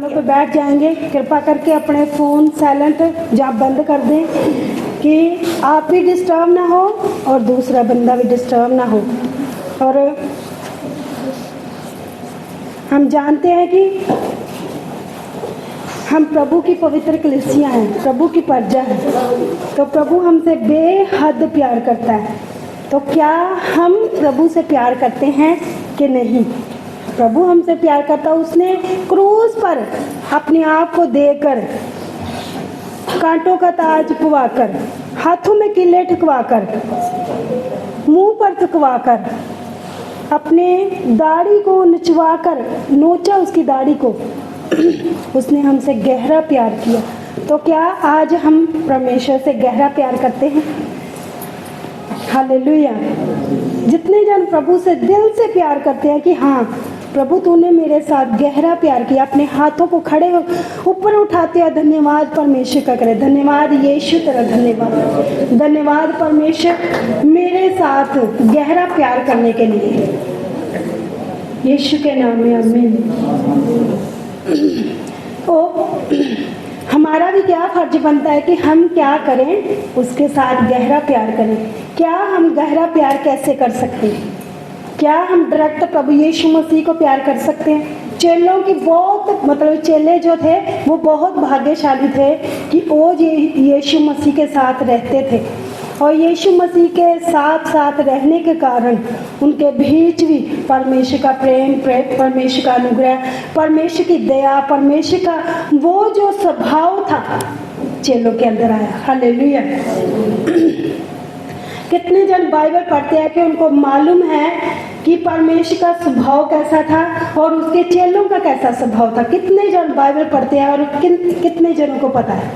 लोग पे बैठ जाएंगे, कृपा करके अपने फ़ोन साइलेंट या बंद कर दें कि आप भी डिस्टर्ब ना हो और दूसरा बंदा भी डिस्टर्ब ना हो। और हम जानते हैं कि हम प्रभु की पवित्र कलीसिया हैं, प्रभु की प्रजा है, तो प्रभु हमसे बेहद प्यार करता है। तो क्या हम प्रभु से प्यार करते हैं कि नहीं? प्रभु हमसे प्यार करता, उसने क्रूस पर अपने आप को देकर, कांटों का ताज पवाकर, हाथों में किले ठुकवाकर, मुंह पर थुकवाकर, अपने दाढ़ी को नचवाकर नोचा उसकी दाढ़ी को उसने हमसे गहरा प्यार किया। तो क्या आज हम परमेश्वर से गहरा प्यार करते हैं? हालेलुया। जितने जन प्रभु से दिल से प्यार करते हैं कि हाँ प्रभु तूने मेरे साथ गहरा प्यार किया, अपने हाथों को खड़े ऊपर उठाते हैं, धन्यवाद परमेश्वर का करें। धन्यवाद यीशु तेरा, धन्यवाद, धन्यवाद परमेश्वर मेरे साथ गहरा प्यार करने के लिए, यीशु के नाम में आमीन। ओ हमारा भी क्या फर्ज बनता है कि हम क्या करें? उसके साथ गहरा प्यार करें। क्या हम गहरा प्यार कैसे कर सकते हैं? क्या हम डायरेक्ट प्रभु यीशु मसीह को प्यार कर सकते हैं? चेलों की बहुत चेले जो थे वो बहुत भाग्यशाली थे कि वो यीशु मसीह के साथ रहते थे, और यीशु मसीह के साथ साथ रहने के कारण उनके बीच भी परमेश्वर का प्रेम, परमेश्वर का अनुग्रह, परमेश्वर की दया, परमेश्वर का वो जो स्वभाव था चेलों के अंदर आया। हालेलुया। कितने जन बाइबल पढ़ते हैं कि उनको मालूम है कि परमेश्वर का स्वभाव कैसा था और उसके चेलों का कैसा स्वभाव था? कितने जन बाइबल पढ़ते हैं और कितने जनों को पता है?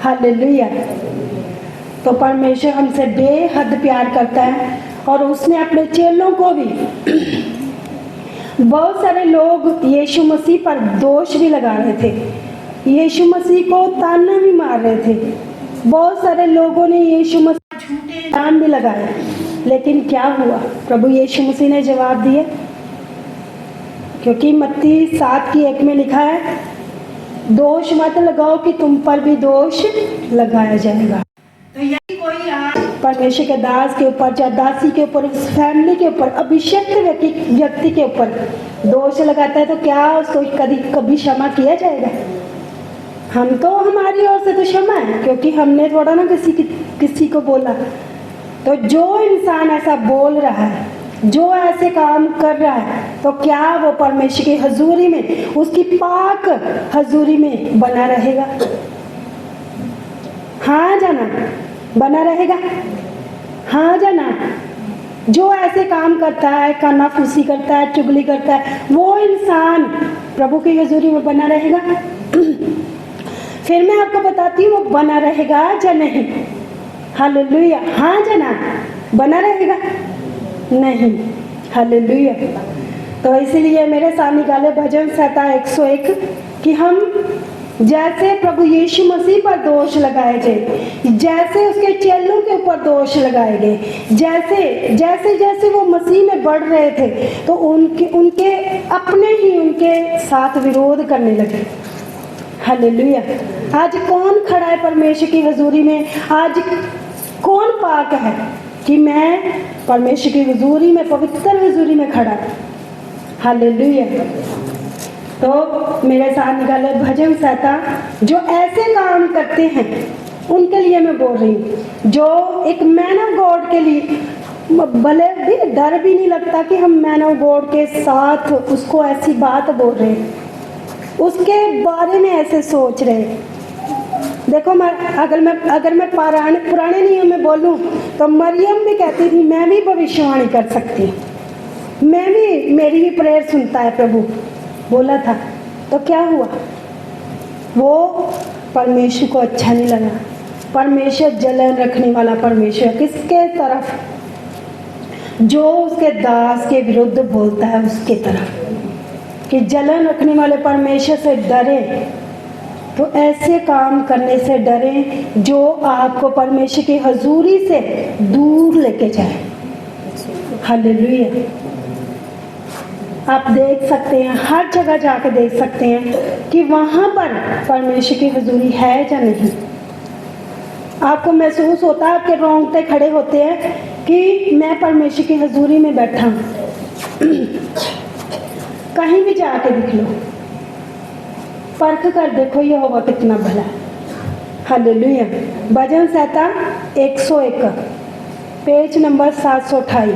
हालेलुया। तो परमेश्वर हमसे बेहद प्यार करता है, और उसने अपने चेलों को भी बहुत सारे लोग यीशु मसीह पर दोष भी लगा रहे थे, यीशु मसीह को ताना भी मार रहे थे, बहुत सारे लोगों ने यीशु मसीह झूठे इल्जाम भी लगाए, लेकिन क्या हुआ? प्रभु यीशु मसीह ने जवाब दिया, क्योंकि मत्ती 7:1 में लिखा है, दोष मत लगाओ कि तुम पर भी दोष लगाया जाएगा। तो यदि कोई परमेश्वर के दास के ऊपर, चाहे दासी के ऊपर, उस फैमिली के ऊपर, अभिषिक्त व्यक्ति के ऊपर दोष लगाता है, तो क्या उसको कभी क्षमा किया जाएगा? हम तो हमारी ओर से तो क्षमा है, क्योंकि हमने थोड़ा ना किसी को बोला। तो जो इंसान ऐसा बोल रहा है, जो ऐसे काम कर रहा है, तो क्या वो परमेश्वर की हजूरी में, उसकी पाक हजूरी में बना रहेगा? हाँ जाना बना रहेगा? हाँ जाना। जो ऐसे काम करता है, कानाफूसी करता है, चुगली करता है, वो इंसान प्रभु की हजूरी में बना रहेगा? फिर मैं आपको बताती हूँ वो बना रहेगा या नहीं। हालेलुया। हाँ जाना बना रहेगा? नहीं। हालेलुया। तो इसीलिए मेरे साथ निकाले भजन संहिता 101 कि हम जैसे प्रभु यीशु मसीह पर दोष लगाए गए, जैसे उसके चेलों के ऊपर दोष लगाए गए, जैसे जैसे वो मसीह में बढ़ रहे थे, तो उनके अपने ही उनके साथ विरोध करने लगे। हालेलुया। आज कौन खड़ा है परमेश्वर की हजूरी में? आज कौन पाक है कि मैं परमेश्वर की हजूरी में, पवित्र हजूरी में खड़ा? हालेलुया। तो मेरे साथ निकाले भजन संहिता, जो ऐसे काम करते हैं उनके लिए मैं बोल रही हूँ, जो एक मैन ऑफ गॉड के लिए भले भी डर भी नहीं लगता कि हम मैन ऑफ गॉड के साथ उसको ऐसी बात बोल रहे हैं, उसके बारे में ऐसे सोच रहे हैं। देखो अगर मैं पुराने नियम में बोलूँ तो मरियम भी कहती थी मैं भी भविष्यवाणी कर सकती हूँ, मेरी भी प्रेयर सुनता है प्रभु, बोला था। तो क्या हुआ? वो परमेश्वर को अच्छा नहीं लगा। परमेश्वर जलन रखने वाला परमेश्वर किसके तरफ? जो उसके दास के विरुद्ध बोलता है उसके तरफ। कि जलन रखने वाले परमेश्वर से डरे, तो ऐसे काम करने से डरें जो आपको परमेश्वर की हजूरी से दूर लेके जाए। हालेलुया। आप देख सकते हैं, हर जगह जाके देख सकते हैं कि वहाँ पर परमेश्वर की हजूरी है या नहीं। आपको महसूस होता है, आपके रोंगटे खड़े होते हैं कि मैं परमेश्वर की हजूरी में बैठा हूँ। कहीं भी जाके दिख लो, परख कर देखो यहोवा कितना भला है। हालेलुया। भजन संहिता 101 पेज नंबर 728।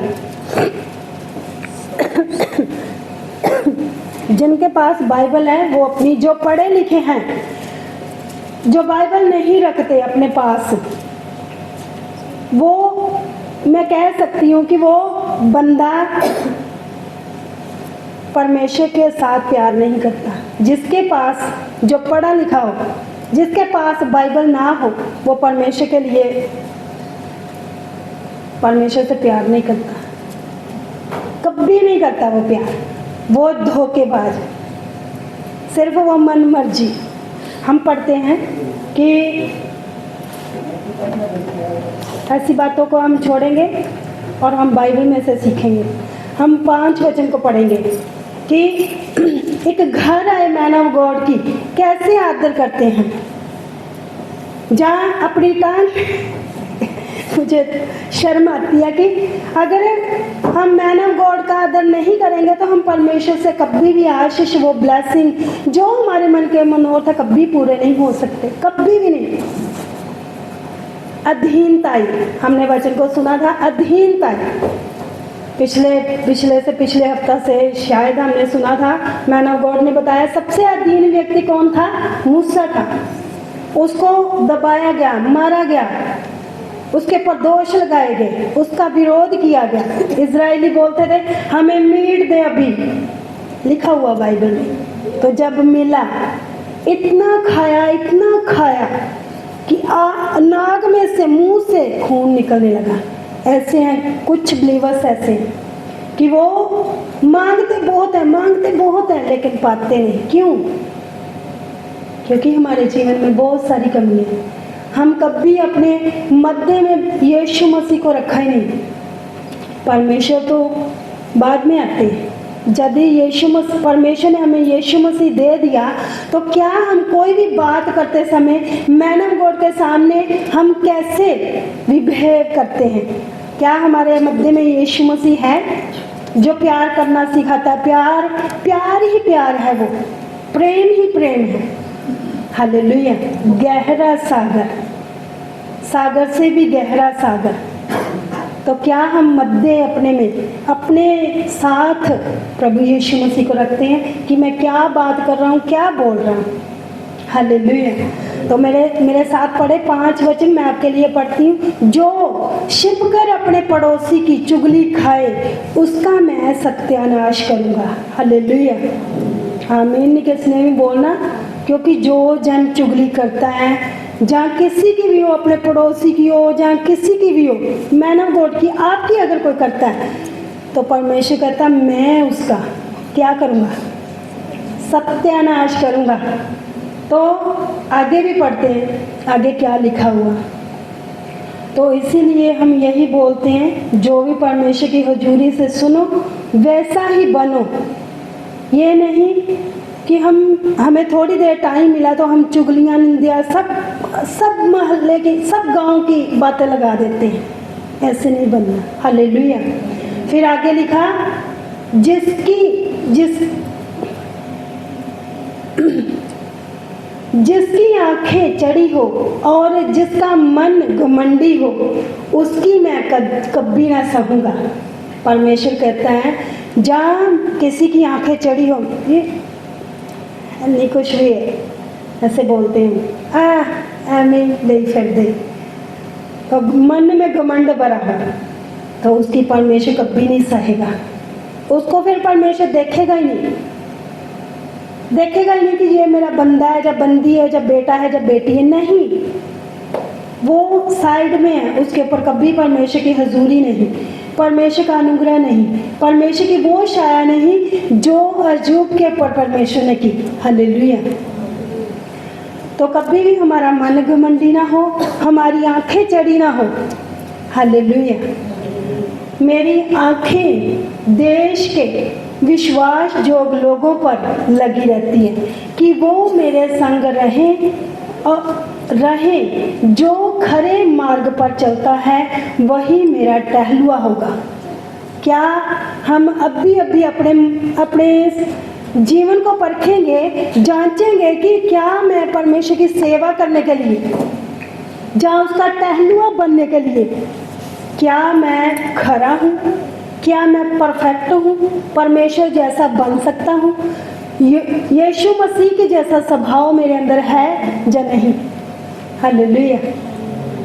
जिनके पास बाइबल है वो अपनी, जो पढ़े लिखे हैं, जो बाइबल नहीं रखते अपने पास, वो मैं कह सकती हूँ कि वो बंदा परमेश्वर के साथ प्यार नहीं करता। जिसके पास, जो पढ़ा लिखा हो, जिसके पास बाइबल ना हो, वो परमेश्वर के लिए, परमेश्वर से प्यार नहीं करता, कभी नहीं करता वो प्यार। वो धोखेबाज, सिर्फ वो मन मर्जी। हम पढ़ते हैं कि ऐसी बातों को हम छोड़ेंगे और हम बाइबल में से सीखेंगे। हम 5 वचन को पढ़ेंगे कि एक घर आए मैन ऑफ गॉड की कैसे आदर करते हैं। जहाँ अपनी टांग मुझे शर्म आती है कि अगर हम मैन ऑफ गॉड का आदर नहीं करेंगे तो हम परमेश्वर से कभी भी आशीष, वो ब्लेसिंग जो हमारे मन के मनोरथ कभी पूरे नहीं हो सकते, कभी भी नहीं। अधीनता, हमने वचन को सुना था, अधीनता। पिछले हफ्ता से शायद हमने सुना था, मैन ऑफ गॉड ने बताया सबसे अधीन व्यक्ति कौन था? मूसा था। उसको दबाया गया, मारा गया, उसके पर दोष लगाए गए, उसका विरोध किया गया। इजरायली बोलते थे हमें मीट दे, अभी लिखा हुआ बाइबल में। तो जब मिला, इतना खाया कि नाक में से, मुंह से खून निकलने लगा। ऐसे हैं कुछ बिलीवर्स, ऐसे हैं कि वो मांगते बहुत है लेकिन पाते नहीं। क्यों? क्योंकि हमारे जीवन में बहुत सारी कमियां हैं। हम कभी अपने मध्य में यीशु मसीह को रखा ही नहीं। परमेश्वर तो बाद में आते हैं। यदि यीशु मसीह, परमेश्वर ने हमें यीशु मसीह दे दिया, तो क्या हम कोई भी बात करते समय मैन ऑफ गॉड के सामने हम कैसे बिहेव करते हैं? क्या हमारे मध्य में यीशु मसीह है जो प्यार करना सिखाता है? प्यार ही प्यार है, वो प्रेम ही प्रेम है। हालेलुया। गहरा सागर से भी गहरा सागर। तो क्या हम मध्य अपने में, अपने साथ प्रभु यीशु मसीह को रखते हैं कि मैं क्या बात कर रहा हूँ, क्या बोल रहा हूँ? हालेलुया। तो मेरे साथ पढ़े 5 वचन मैं आपके लिए पढ़ती हूँ। जो छिपकर अपने पड़ोसी की चुगली खाए, उसका मैं सत्यानाश करूँगा। हालेलुया। आमीन। किसने भी बोलना, क्योंकि जो जन चुगली करता है, जहाँ किसी की भी हो, अपने पड़ोसी की हो, जहाँ किसी की भी हो, मैन ऑफ गॉड की, आपकी अगर कोई करता है, तो परमेश्वर कहता मैं उसका क्या करूँगा? सत्यानाश करूँगा। तो आगे भी पढ़ते हैं, आगे क्या लिखा हुआ। तो इसीलिए हम यही बोलते हैं, जो भी परमेश्वर की हुजूरी से सुनो वैसा ही बनो। ये नहीं कि हमें थोड़ी देर टाइम मिला तो हम चुगलियाँ, निंदिया, सब मोहल्ले की, सब गांव की बातें लगा देते हैं। ऐसे नहीं बनना। हालेलुया। फिर आगे लिखा, जिसकी आंखें चढ़ी हो और जिसका मन घमंडी हो, उसकी मैं कभी ना सहूँगा। परमेश्वर कहता है जहाँ किसी की आंखें चढ़ी हो, ये नहीं कुछ भी है, ऐसे बोलते हैं नहीं कर दे, तो मन में घमंड भरा है, तो उसकी परमेश्वर कभी नहीं सहेगा। उसको फिर परमेश्वर देखेगा ही नहीं कि ये मेरा बंदा है, जब बंदी है, जब बेटा है, जब बेटी है। नहीं, वो साइड में है, उसके ऊपर कभी परमेश्वर की हजूरी नहीं, परमेश्वर का अनुग्रह नहीं, परमेश्वर की वो छाया नहीं जो अय्यूब के ऊपर परमेश्वर ने की। हालेलुया। तो कभी भी हमारा मन घमंडी ना हो, हमारी आंखें चढ़ी ना हो। हालेलुया। मेरी आंखें देश के विश्वास जोग लोगों पर लगी रहती है कि वो मेरे संग रहे जो खरे मार्ग पर चलता है वही मेरा टहलुआ होगा। क्या हम अभी अपने जीवन को परखेंगे, जांचेंगे कि क्या मैं परमेश्वर की सेवा करने के लिए, जहाँ उसका टहलुआ बनने के लिए, क्या मैं खरा हूँ? क्या मैं परफेक्ट हूँ? परमेश्वर जैसा बन सकता हूँ? यीशु मसीह के जैसा स्वभाव मेरे अंदर है या नहीं? हालेलुया।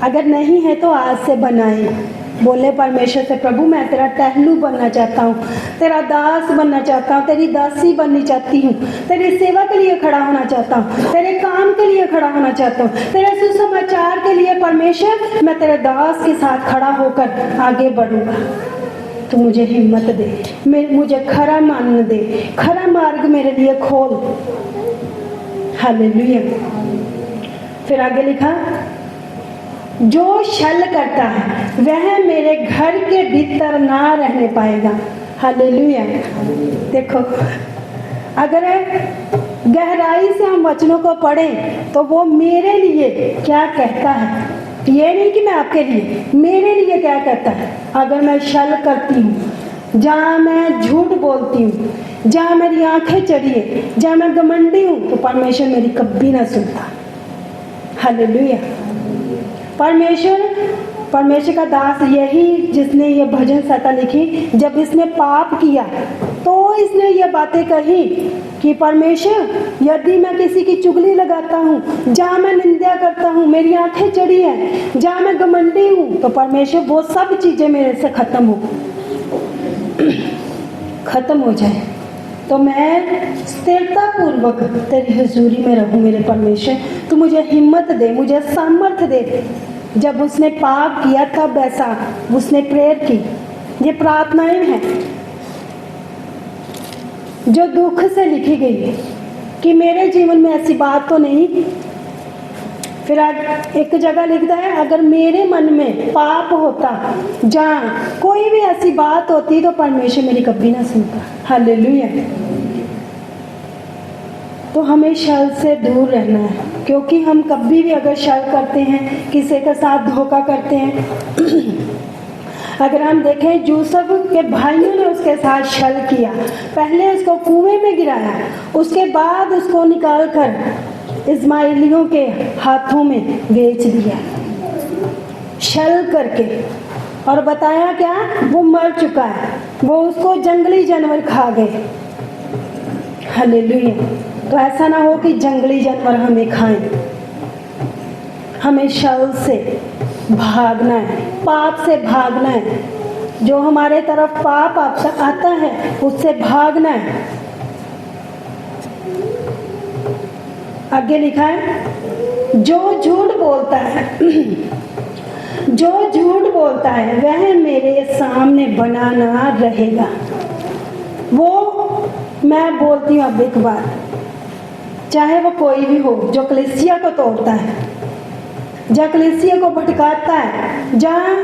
अगर नहीं है तो आज से बनाए। बोले परमेश्वर से, प्रभु मैं तेरा टहलू बनना चाहता हूँ, तेरा दास बनना चाहता हूँ, तेरी दासी बननी चाहती हूँ, तेरी सेवा के लिए खड़ा होना चाहता हूँ, तेरे काम के लिए खड़ा होना चाहता हूँ, तेरे सुसमाचार के लिए परमेश्वर मैं तेरे दास के साथ खड़ा होकर आगे बढ़ूंगा। तो मुझे हिम्मत दे, मुझे खरा मान दे, खरा मार्ग मेरे लिए खोल। हालेलुया। फिर आगे लिखा, जो छल करता है वह मेरे घर के भीतर ना रहने पाएगा। हालेलुया। देखो, अगर गहराई से हम वचनों को पढ़ें तो वो मेरे लिए क्या कहता है, ये नहीं कि मैं आपके लिए, मेरे लिए क्या कहता है। अगर मैं छल करती हूँ, जहाँ मैं झूठ बोलती हूँ, जहाँ मेरी आंखें चढ़ी है, जहाँ मैं घमंडी हूँ, तो परमेश्वर मेरी कभी ना सुनता। हालेलुया। परमेश्वर का दास यही जिसने ये भजन संहिता लिखी, जब इसने पाप किया तो इसने ये बातें कही कि परमेश्वर यदि मैं किसी की चुगली लगाता हूँ, जहाँ मैं निंदा करता हूँ, मेरी आंखें चढ़ी हैं, जहाँ मैं घमंडी हूँ, तो परमेश्वर वो सब चीज़ें मेरे से खत्म हो जाए, तो मैं स्थिरता पूर्वक तेरी हुजूरी में रहूँ। मेरे परमेश्वर, तू मुझे हिम्मत दे, मुझे सामर्थ्य दे। जब उसने पाप किया तब ऐसा उसने प्रेयर की। ये प्रार्थनाएं हैं जो दुख से लिखी गई है कि मेरे जीवन में ऐसी बात तो नहीं। फिर एक जगह लिखता है, अगर मेरे मन में पाप होता, जहाँ कोई भी ऐसी बात होती, तो परमेश्वर मेरी कभी ना सुनता। हालेलुया। तो हमें छल से दूर रहना है, क्योंकि हम कभी भी अगर छल करते हैं, किसी के साथ धोखा करते हैं। अगर हम देखें, यूसुफ के भाइयों ने उसके साथ छल किया, पहले उसको कुएं में गिराया, उसके बाद उसको निकाल कर इस्माइलियों के हाथों में बेच दिया छल करके, और बताया क्या, वो मर चुका है, वो उसको जंगली जानवर खा गए। हालेलुया। तो ऐसा ना हो कि जंगली जानवर हमें खाएं। हमें छल से भागना है, पाप से भागना है। जो हमारे तरफ पाप आता है उससे भागना है। आगे लिखा है, जो झूठ बोलता है वह मेरे सामने बना ना रहेगा। वो मैं बोलती हूँ अब एक बात, चाहे वो कोई भी हो जो कलीसिया को तोड़ता है, जहाँ कलीसिया को भटकाता है, जहाँ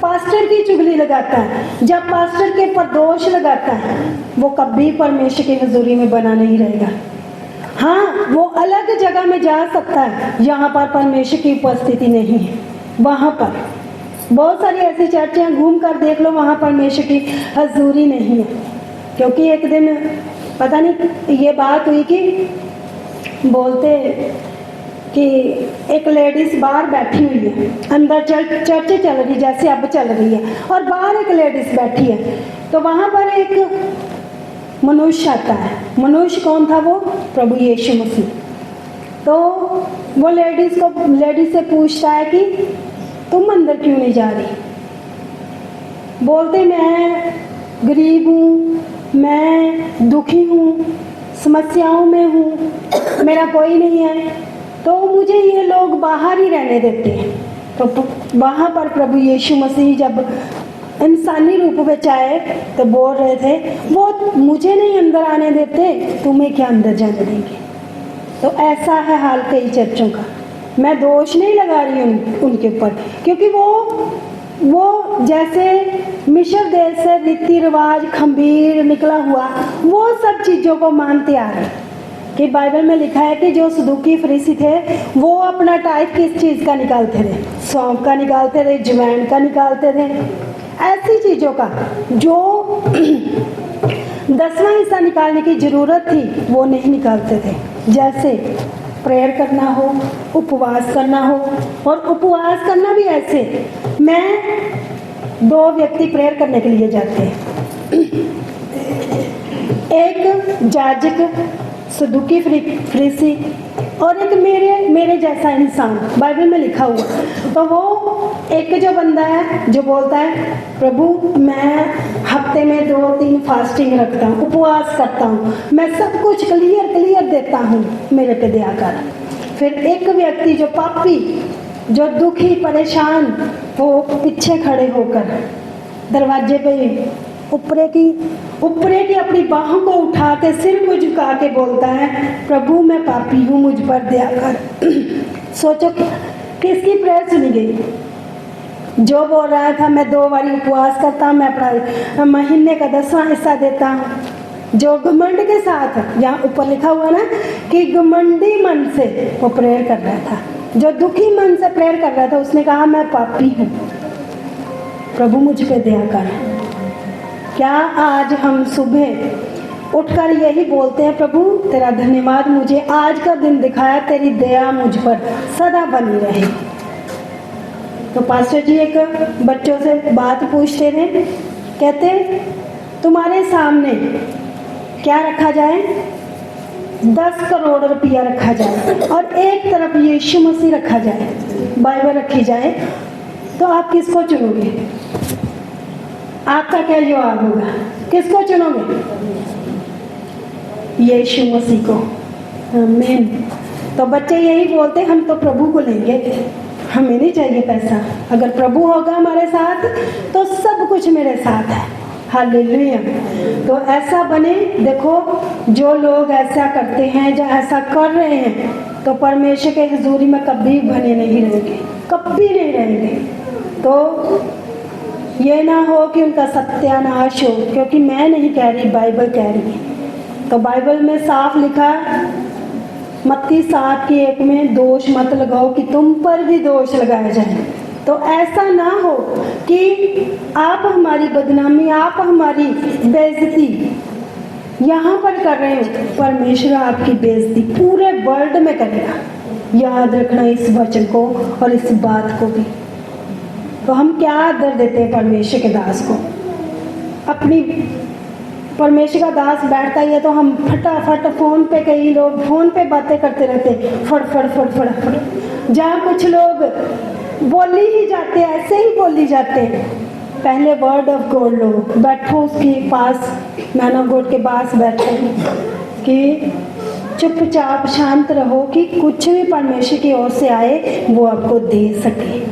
पास्टर की चुगली लगाता है, जहाँ पास्टर के पर दोष लगाता है, वो कभी परमेश्वर की हुजूरी में बना नहीं रहेगा। हाँ, वो अलग जगह में जा सकता है, यहाँ पर परमेश्वर की उपस्थिति नहीं है। वहाँ पर बहुत सारी ऐसी चर्चें घूम कर देख लो, वहाँ परमेश्वर की हुजूरी नहीं है। क्योंकि एक दिन पता नहीं ये बात हुई कि बोलते कि एक लेडीज बाहर बैठी हुई है, अंदर चर्च चल रही जैसे अब चल रही है, और बाहर एक लेडीज बैठी है। तो वहाँ पर एक मनुष्य आता है। मनुष्य कौन था? वो प्रभु यीशु मसीह। तो वो लेडीज से पूछता है कि तुम अंदर क्यों नहीं जा रही? बोलते मैं गरीब हूँ, मैं दुखी हूँ, समस्याओं में हूँ, मेरा कोई नहीं है, तो मुझे ये लोग बाहर ही रहने देते हैं। तो वहाँ पर प्रभु यीशु मसीह जब इंसानी रूप में आए तो बोल रहे थे, वो मुझे नहीं अंदर आने देते, तुम्हें क्या अंदर जाने देंगे। तो ऐसा है हाल कई चर्चों का। मैं दोष नहीं लगा रही हूँ उनके ऊपर, क्योंकि वो जैसे मिस्र देश से रीति रिवाज खंबीर निकला हुआ, वो सब चीज़ों को मानते आ रहे। कि बाइबल में लिखा है कि जो सदूकी फरीसी थे वो अपना टाइप किस चीज़ का निकालते थे? सौंफ का निकालते थे, जवैन का निकालते थे, ऐसी चीज़ों का जो 10वां हिस्सा निकालने की ज़रूरत थी वो नहीं निकालते थे। जैसे प्रेयर करना हो, उपवास करना हो, और उपवास करना भी ऐसे, मैं 2 व्यक्ति प्रेयर करने के लिए जाते हैं, एक याजक सदूकी फरीसी और एक मेरे जैसा इंसान, बाइबल में लिखा हुआ। तो वो एक जो बंदा है जो बोलता है प्रभु मैं हफ्ते में 2-3 फास्टिंग रखता हूँ, उपवास करता हूँ, मैं सब कुछ क्लियर देता हूँ, मेरे पे दया कर। फिर एक व्यक्ति जो पापी, जो दुखी परेशान, वो पीछे खड़े होकर दरवाजे पे ऊपरे की अपनी बाहों को उठा के सिर को झुका के बोलता है प्रभु मैं पापी हूँ, मुझ पर दया कर। सोचो किसकी प्रेयर सुनी गई? जो बोल रहा था मैं 2 बारी उपवास करता हूँ, मैं अपना महीने का 10वां हिस्सा देता हूँ, जो घमंड के साथ, यहाँ ऊपर लिखा हुआ ना कि घमंडी मन से वो प्रेयर कर रहा था, जो दुखी मन से प्रेयर कर रहा था, उसने कहा मैं पापी हूँ, प्रभु मुझ पे दया कर। क्या आज हम सुबह उठकर यही बोलते हैं प्रभु तेरा धन्यवाद, मुझे आज का दिन दिखाया, तेरी दया मुझ पर सदा बनी रहे। तो पास्टर जी एक बच्चों से बात पूछते थे, कहते तुम्हारे सामने क्या रखा जाए? 10 करोड़ रुपया रखा जाए और एक तरफ यीशु मसीह रखा जाए, बाइबल रखी जाए, तो आप किसको चुनोगे? आपका क्या जवाब होगा? किसको चुनोगे? यीशु मसीह को। आमीन। तो बच्चे यही बोलते हम तो प्रभु को लेंगे, हमें नहीं चाहिए पैसा, अगर प्रभु होगा हमारे साथ तो सब कुछ मेरे साथ है। हालेलुया। तो ऐसा बने। देखो जो लोग ऐसा करते हैं, जो ऐसा कर रहे हैं, तो परमेश्वर के हुजूरी में कभी बने नहीं रहेंगे, कभी नहीं रहेंगे। तो ये ना हो कि उनका सत्यानाश हो, क्योंकि मैं नहीं कह रही, बाइबल कह रही है। तो बाइबल में साफ लिखा, मत्ती 7:1 में दोष मत लगाओ कि तुम पर भी दोष लगाया जाए। तो ऐसा ना हो कि आप हमारी बदनामी, आप हमारी बेइज्जती यहाँ पर कर रहे हो, परमेश्वर आपकी बेइज्जती पूरे वर्ल्ड में करेगा। याद रखना इस वचन को और इस बात को भी। तो हम क्या आदर देते हैं परमेश्वर के दास को? अपनी परमेश्वर का दास बैठता ही है तो हम फटाफट फ़ोन पे, कई लोग फ़ोन पे बातें करते रहते, फट। जहाँ कुछ लोग बोली ही जाते, ऐसे ही बोली जाते हैं। पहले वर्ड ऑफ गॉड लो, बैठो उसके पास, मैन ऑफ गॉड के पास बैठो कि चुपचाप शांत रहो कि कुछ भी परमेश्वर की ओर से आए वो आपको दे सके।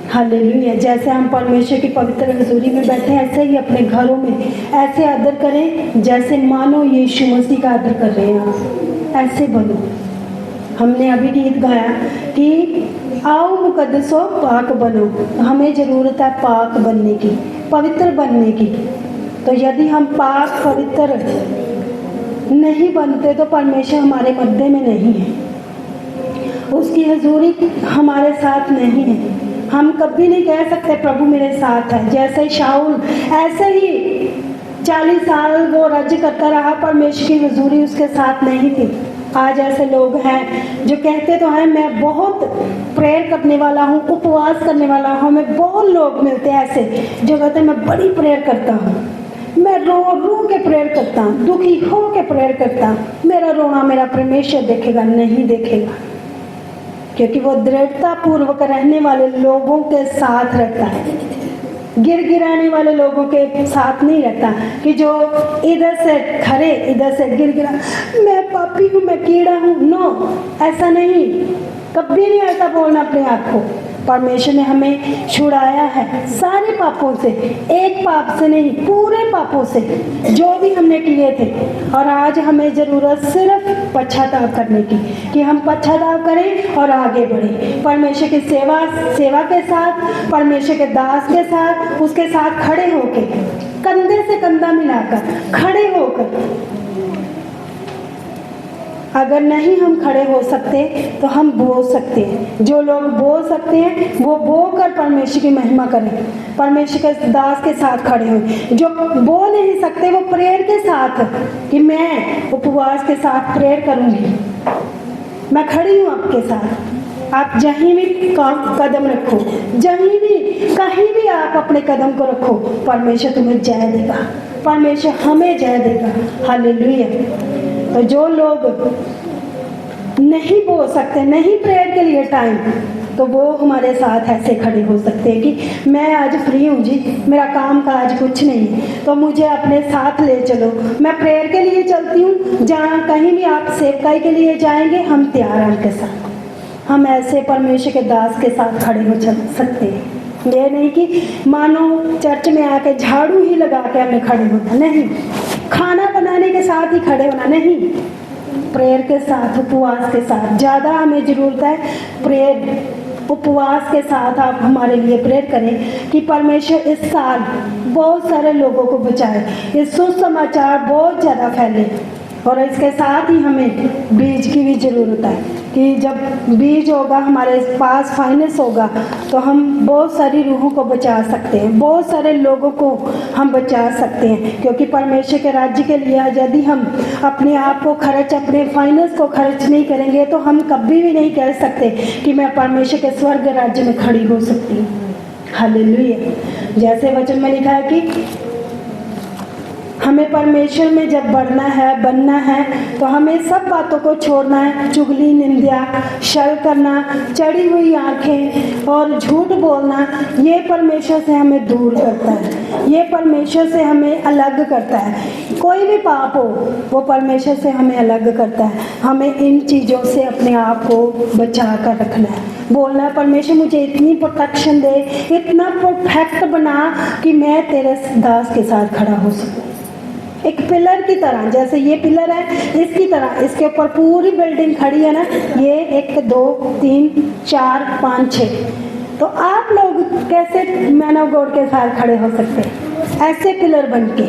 हालेलुया। जैसे हम परमेश्वर की पवित्र हजूरी में बैठे, ऐसे ही अपने घरों में ऐसे आदर करें जैसे मानो यीशु मसीह का आदर कर रहे हैं आप, ऐसे बनो। हमने अभी गीत गाया कि आओ मुकद्दसो पाक बनो। हमें ज़रूरत है पाक बनने की, पवित्र बनने की। तो यदि हम पाक पवित्र नहीं बनते तो परमेश्वर हमारे मध्य में नहीं है, उसकी हजूरी हमारे साथ नहीं है। हम कभी नहीं कह सकते प्रभु मेरे साथ है। जैसे शाऊल, ऐसे ही 40 साल वो राज्य करता रहा, परमेश्वर की हुजूरी उसके साथ नहीं थी। आज ऐसे लोग हैं जो कहते तो हैं मैं बहुत प्रेयर करने वाला हूँ, उपवास करने वाला हूँ। हमें बहुत लोग मिलते हैं ऐसे जो कहते हैं मैं बड़ी प्रेयर करता हूँ, मैं रो के प्रेयर करता हूँ, दुखी हो के प्रेयर करता हूँ, मेरा रोना मेरा परमेश्वर देखेगा? नहीं देखेगा, क्योंकि वो दृढ़ता पूर्वक रहने वाले लोगों के साथ रहता है, गिराने वाले लोगों के साथ नहीं रहता कि जो इधर से खड़े इधर से गिरा, मैं पापी हूँ, मैं कीड़ा हूँ। नो, ऐसा नहीं, कभी नहीं ऐसा बोलना अपने आप को। परमेश्वर ने हमें छुड़ाया है सारे पापों से, एक पाप से नहीं, पूरे पापों से जो भी हमने किए थे। और आज हमें ज़रूरत सिर्फ पश्चाताप करने की, कि हम पश्चाताप करें और आगे बढ़ें परमेश्वर की सेवा के साथ, परमेश्वर के दास के साथ, उसके साथ खड़े होकर, कंधे से कंधा मिलाकर खड़े होकर। अगर नहीं हम खड़े हो सकते तो हम बोल सकते हैं। जो लोग बोल सकते हैं वो बोल कर परमेश्वर की महिमा करें, परमेश्वर के दास के साथ खड़े हों। जो बोल नहीं सकते वो प्रेयर के साथ, कि मैं उपवास के साथ प्रेयर करूंगी, मैं खड़ी हूँ आपके साथ। आप जहीं भी कदम रखो, जहीं भी कहीं भी आप अपने कदम को रखो, परमेश्वर तुम्हें जय देगा, परमेश्वर हमें जय देगा। हालेलुया। तो जो लोग नहीं बोल सकते, नहीं प्रेयर के लिए टाइम, तो वो हमारे साथ ऐसे खड़े हो सकते हैं कि मैं आज फ्री हूँ जी, मेरा काम काज कुछ नहीं है, तो मुझे अपने साथ ले चलो, मैं प्रेयर के लिए चलती हूँ। जहाँ कहीं भी आप सेवकाई के लिए जाएंगे, हम तैयार हैं उनके साथ। हम ऐसे परमेश्वर के दास के साथ खड़े हो चल सकते हैं। ये नहीं कि मानो चर्च में आके झाड़ू ही लगा के हमें खड़े होना, नहीं, खाना बनाने के साथ ही खड़े होना नहीं, प्रेयर के साथ, उपवास के साथ। ज़्यादा हमें ज़रूरत है प्रेयर, उपवास के साथ आप हमारे लिए प्रेयर करें कि परमेश्वर इस साल बहुत सारे लोगों को बचाए, ये सुसमाचार बहुत ज़्यादा फैले। और इसके साथ ही हमें बीज की भी ज़रूरत है, कि जब बीज होगा हमारे पास, फाइनेंस होगा, तो हम बहुत सारी रूहों को बचा सकते हैं, बहुत सारे लोगों को हम बचा सकते हैं। क्योंकि परमेश्वर के राज्य के लिए यदि हम अपने आप को खर्च, अपने फाइनेंस को खर्च नहीं करेंगे, तो हम कभी भी नहीं कह सकते कि मैं परमेश्वर के स्वर्ग राज्य में खड़ी हो सकती हूँ। हालेलुया। जैसे वचन में लिखा है कि हमें परमेश्वर में जब बढ़ना है, बनना है, तो हमें सब बातों को छोड़ना है। चुगली, निंदा, शल करना, चढ़ी हुई आंखें और झूठ बोलना, ये परमेश्वर से हमें दूर करता है, ये परमेश्वर से हमें अलग करता है। कोई भी पाप हो वो परमेश्वर से हमें अलग करता है। हमें इन चीज़ों से अपने आप को बचा कर रखना है। बोलना है परमेश्वर मुझे इतनी प्रोटेक्शन दे, इतना परफेक्ट बना कि मैं तेरे दास के साथ खड़ा हो सकूं, एक पिलर की तरह। जैसे ये पिलर है, इसकी तरह इसके ऊपर पूरी बिल्डिंग खड़ी है ना, ये 1 2 3 4 5 6। तो आप लोग कैसे मैन ऑफ गॉड के साथ खड़े हो सकते हैं? ऐसे पिलर बन के।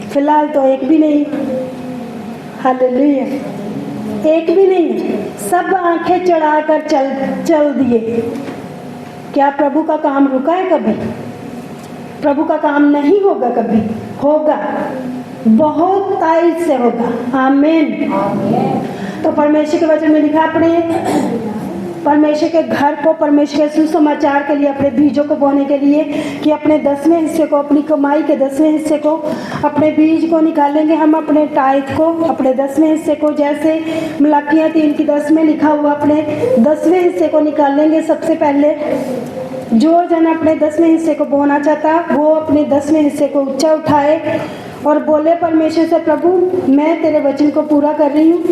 फिलहाल तो एक भी नहीं, हालेलुया, एक भी नहीं, सब आंखें चढ़ाकर चल दिए। क्या प्रभु का काम रुका है कभी? प्रभु का काम नहीं होगा कभी, होगा, बहुत तारीफ से होगा। आमीन। तो परमेश्वर के वचन में लिखा, अपने परमेश्वर के घर को, परमेश्वर के सुसमाचार के लिए, अपने बीजों को बोने के लिए, कि अपने 10वें हिस्से को, अपनी कमाई के 10वें हिस्से को, अपने बीज को निकालेंगे हम, अपने टाइथ को, अपने 10वें हिस्से को। जैसे मलाकियाँ 3:10 में लिखा हुआ, अपने 10वें हिस्से को निकालेंगे। सबसे पहले जो जन अपने 10वें हिस्से को बोना चाहता, वो अपने 10वें हिस्से को ऊंचा उठाए और बोले परमेश्वर से, प्रभु मैं तेरे वचन को पूरा कर रही हूँ,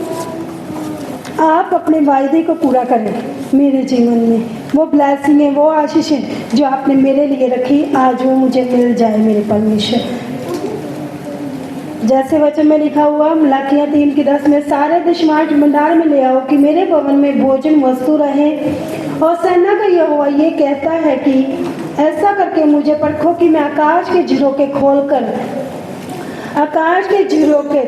आप अपने वायदे को पूरा करें मेरे जीवन में। वो ब्लेसिंग है, वो आशीष है जो आपने मेरे लिए रखी, आज वो मुझे मिल जाए मेरे परमेश्वर। जैसे वचन में लिखा हुआ मलाकियाँ 3:10 में, सारे दशमांश भंडार में ले आओ कि मेरे भवन में भोजन वस्तु रहे। और सेना का यहोवा ये कहता है कि ऐसा करके मुझे परखो कि मैं आकाश के झरोखे खोलकर, आकाश के झरोखे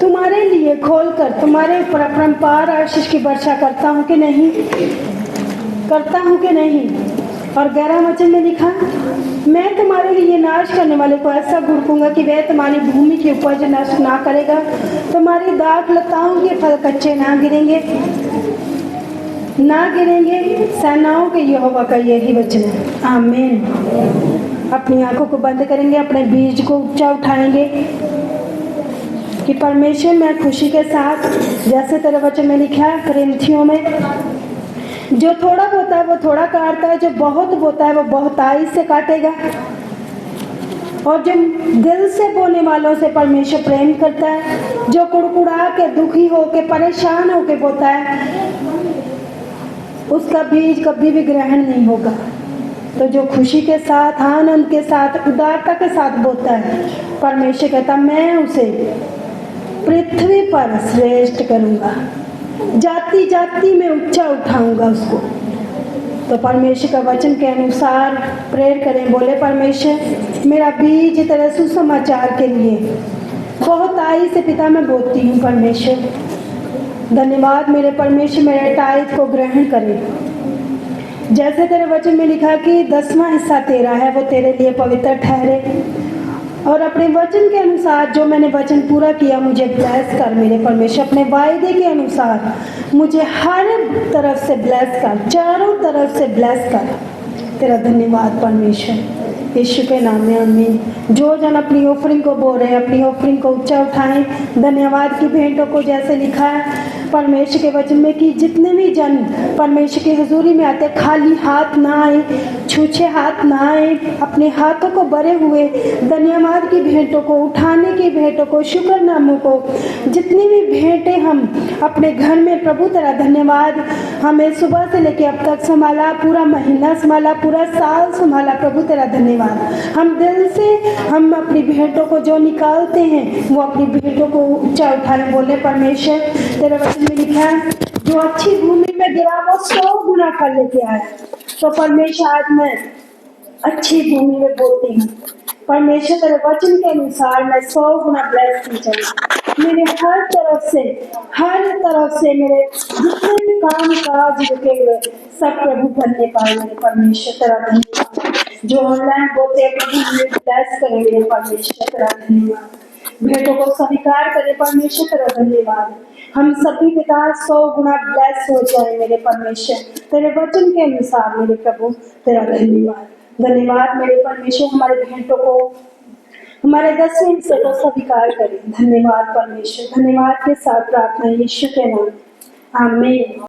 तुम्हारे लिए खोलकर तुम्हारे ऊपर अपरंपार आशीष की वर्षा करता हूँ कि नहीं, करता हूँ कि नहीं। और 11 वचन में लिखा, मैं तुम्हारे लिए नाश करने वाले को ऐसा घुड़कूंगा कि वह तुम्हारी भूमि की उपज नष्ट ना करेगा, तुम्हारी दाख लताओं के फल कच्चे ना गिरेंगे, ना गिरेंगे। सेनाओं के यहोवा का यही वचन है। आमीन। अपनी आंखों को बंद करेंगे, अपने बीज को ऊंचा उठाएंगे कि परमेश्वर मैं खुशी के साथ, जैसे तेरे वचन में लिखा है कुरिन्थियों में, जो थोड़ा बोता है वो थोड़ा काटता है, जो बहुत बोता है वो बहुताई से काटेगा। और जो दिल से बोने वालों से परमेश्वर प्रेम करता है, जो कुड़कुड़ा के, दुखी हो के, परेशान हो के बोता है, उसका बीज कभी भी ग्रहण नहीं होगा। तो जो खुशी के साथ, आनंद के साथ, उदारता के साथ बोता है, परमेश्वर कहता मैं उसे पृथ्वी पर श्रेष्ठ करूँगा, जाति जाति में ऊंचा उठाऊंगा उसको। तो परमेश्वर का वचन के अनुसार प्रेयर करें, बोले परमेश्वर मेरा बीज तेरे सुसमाचार के लिए बहुत आई से पिता मैं बोती हूँ। परमेश्वर धन्यवाद मेरे परमेश्वर, मेरे टाइट को ग्रहण करें। जैसे तेरे वचन में लिखा कि 10वां हिस्सा तेरा है, वो तेरे लिए पवित्र ठहरे। और अपने वचन के अनुसार जो मैंने वचन पूरा किया मुझे ब्लेस कर मेरे परमेश्वर। अपने वायदे के अनुसार मुझे हर तरफ से ब्लेस कर, चारों तरफ से ब्लेस कर। तेरा धन्यवाद परमेश्वर, यीशु के नाम में आमीन। जो जन अपनी ऑफरिंग को बोल रहे हैं, अपनी ऑफरिंग को ऊंचा उठाएं। धन्यवाद की भेंटों को जैसे लिखा है परमेश्वर के वचन में कि जितने भी जन परमेश्वर की हजूरी में आते खाली हाथ ना आए, छूछे हाथ ना आए, अपने हाथों को भरे हुए धन्यवाद की भेंटों को, उठाने की भेंटों को, शुक्रनामों को, जितनी भी भेंटें हम अपने घर में प्रभु तेरा धन्यवाद, हमें सुबह से लेकर अब तक संभाला, पूरा महीना संभाला, पूरा साल संभाला, प्रभु तेरा धन्यवाद। हम दिल से हम अपनी भेंटों को जो निकालते हैं वो अपनी भेंटों को ऊंचा उठाने, बोले परमेश्वर तेरे वचन में लिखा है जो अच्छी भूमि में गिरा वो 100 गुना फल लेके आया। तो परमेश्वर आज मैं अच्छी भूमि में बोलती हूँ, परमेश्वर तेरे वचन के अनुसार मैं 100 गुना ब्लेस की जाऊँ। मेरे हर तरफ से मेरे जितने भी काम काज रुके हुए सब प्रभु बनने पाए मेरे परमेश्वर तेरा धन्यवाद। जो ऑनलाइन बोलते हैं प्रभु हमें ब्लेस करे मेरे परमेश्वर तेरा धन्यवाद। भेंटों को स्वीकार करे परमेश्वर तेरा धन्यवाद। हम सभी पिता 100 गुना ब्लेस हो जाए मेरे परमेश्वर तेरे वचन के अनुसार मेरे प्रभु तेरा धन्यवाद। धन्यवाद मेरे परमेश्वर, हमारे भेंटों को, हमारे 10वें हिस्से को स्वीकार करें। धन्यवाद परमेश्वर, धन्यवाद के साथ प्रार्थना यीशु के नाम, आमीन।